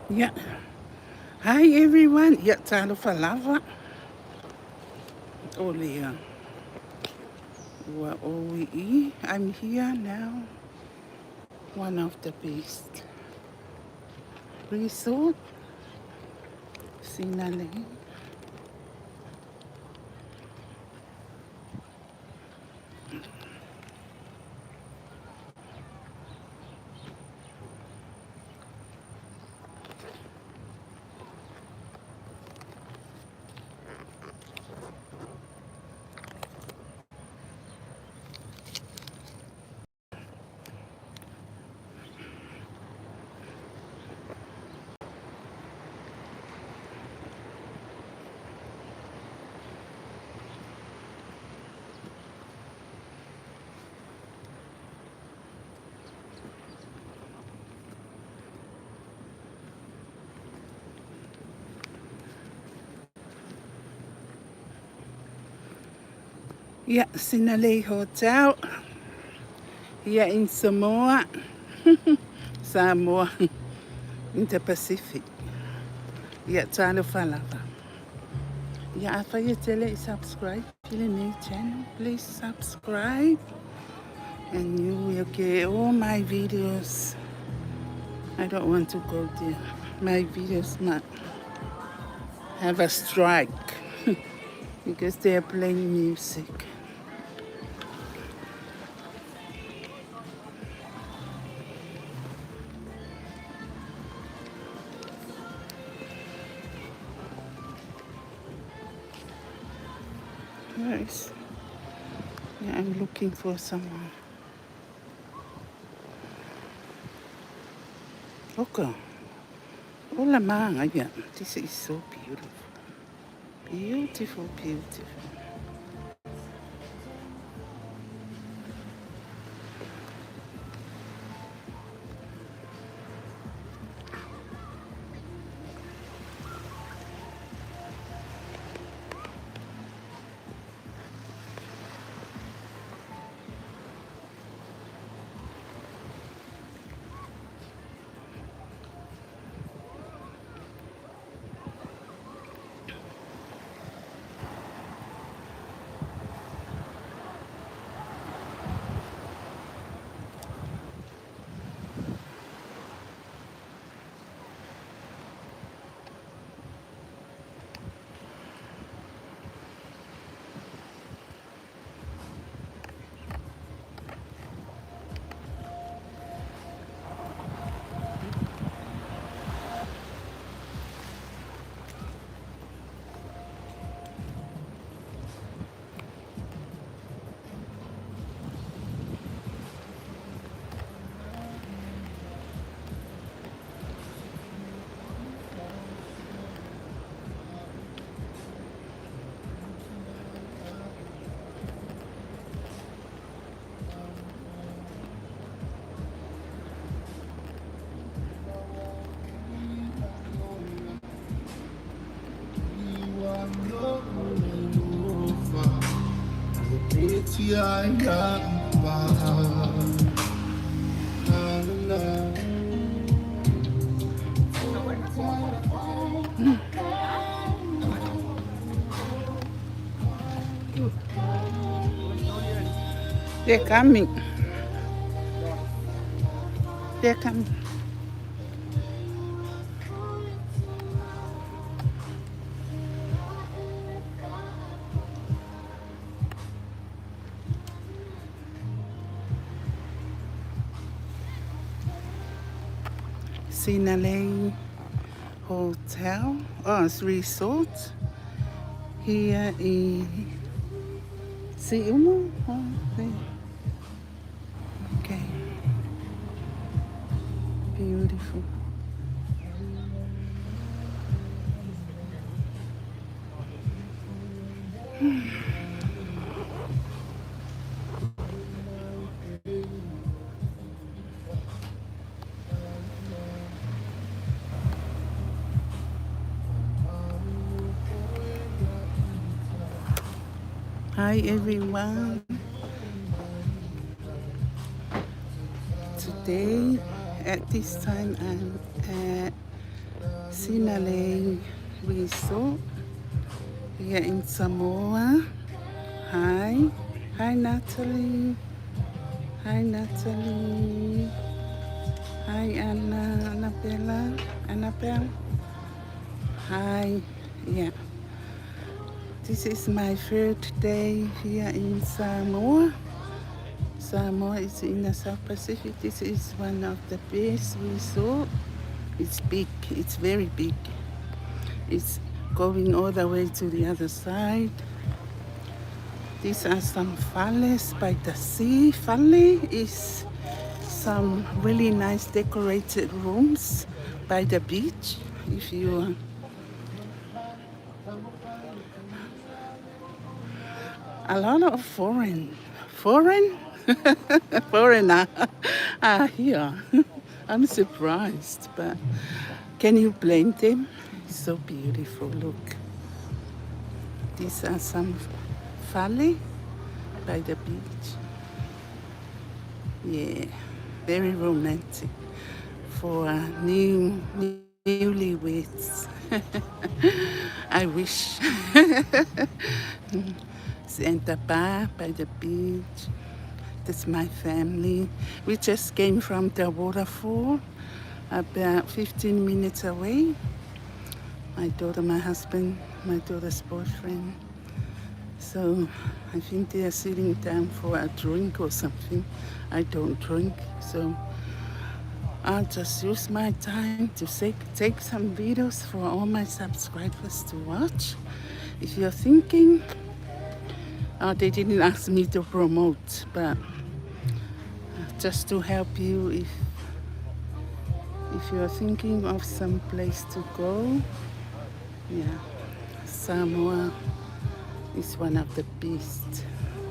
Yeah. Hi everyone. Yeah, time for lava. Olha, what OEE. I'm here now. One of the best resort. Sinale. Yeah, Sinale Hotel. Here in Samoa. Samoa. In the Pacific. Yeah, time for lava. Yeah, after you tell it, subscribe to the new channel. Please subscribe. And you will get all my videos. I don't want to go there. My videos might have a strike because they are playing music. Nice. Yeah, I'm looking for someone. Okay. Hola man, yeah. This is so beautiful. Beautiful, beautiful. They're coming. They're coming. Sinale Hotel. Oh, it's resort. Here in Siumu. Oh, there. Okay. Beautiful. Hi everyone. Today at this time I'm at Sinalei Resort here in Samoa. Hi. Hi, Natalie. Hi, Natalie. Hi, Annabelle. Hi. Yeah. This is my third day here in Samoa. Samoa is in the South Pacific. This is one of the best resorts. It's big. It's very big. It's going all the way to the other side. These are some valleys by the sea. Valley is some really nice decorated rooms by the beach. If you a lot of foreigner are here. I'm surprised, but can you blame them? It's so beautiful. Look, these are some valley by the beach. Yeah, very romantic for newlyweds. I wish. Santa Bar by the beach. That's my family. We just came from the waterfall about 15 minutes away. My daughter, my husband, my daughter's boyfriend. So I think they are sitting down for a drink or something. I don't drink, so I'll just use my time to take some videos for all my subscribers to watch. If you're thinking, they didn't ask me to promote, but just to help you if you're thinking of some place to go, yeah, Samoa is one of the best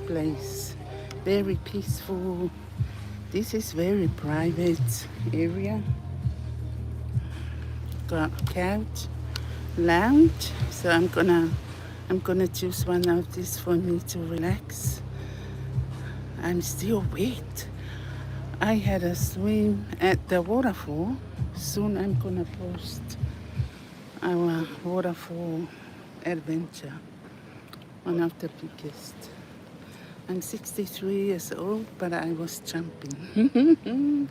place. Very peaceful. This is very private area. Got couch, lounge. So I'm gonna choose one of these for me to relax. I'm still wet. I had a swim at the waterfall. Soon I'm gonna post our waterfall adventure, one of the biggest. I'm 63 years old, but I was jumping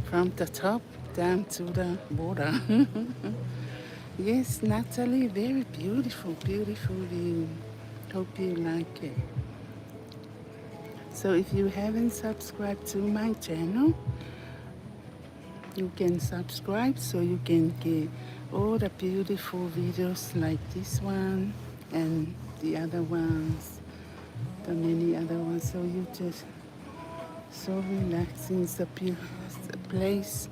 from the top down to the water. Yes, Natalie, very beautiful, beautiful view. Hope you like it. So if you haven't subscribed to my channel, you can subscribe so you can get all the beautiful videos like this one and the other ones, the many other ones. So you just so relaxing. It's a place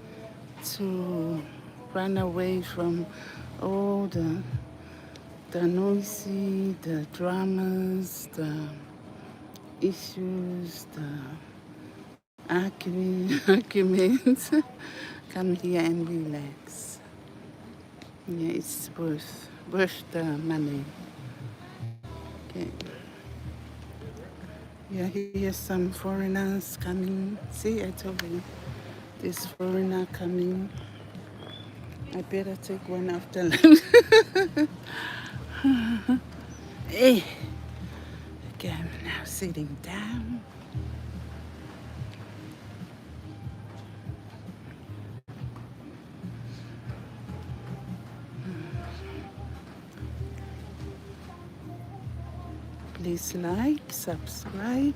to run away from all the noisy, the dramas, the issues, the arguments. Come here and relax. Yeah, it's worth the money. Okay. Yeah, here's some foreigners coming. See, I told you, this foreigner coming. I better take one after lunch. Hey, okay, I'm now sitting down. Please like, subscribe,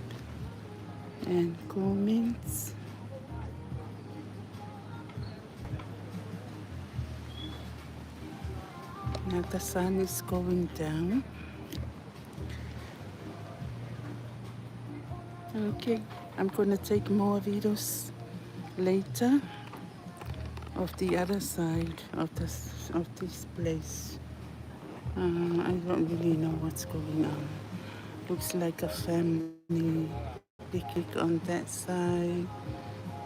and comments. Now the sun is going down. Okay, I'm gonna take more videos later of the other side of this place. I don't really know what's going on. Looks like a family picnic on that side.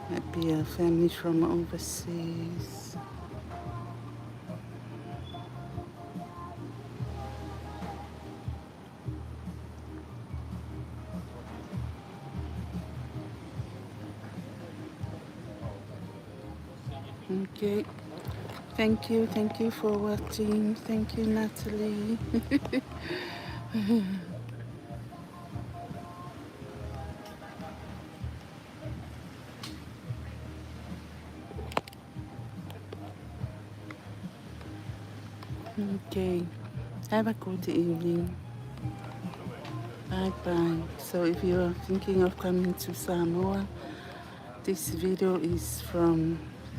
Might be a family from overseas. Okay, Thank you for watching. Thank you, Natalie. Okay, have a good evening. Bye bye. So if you are thinking of coming to Samoa, this video is from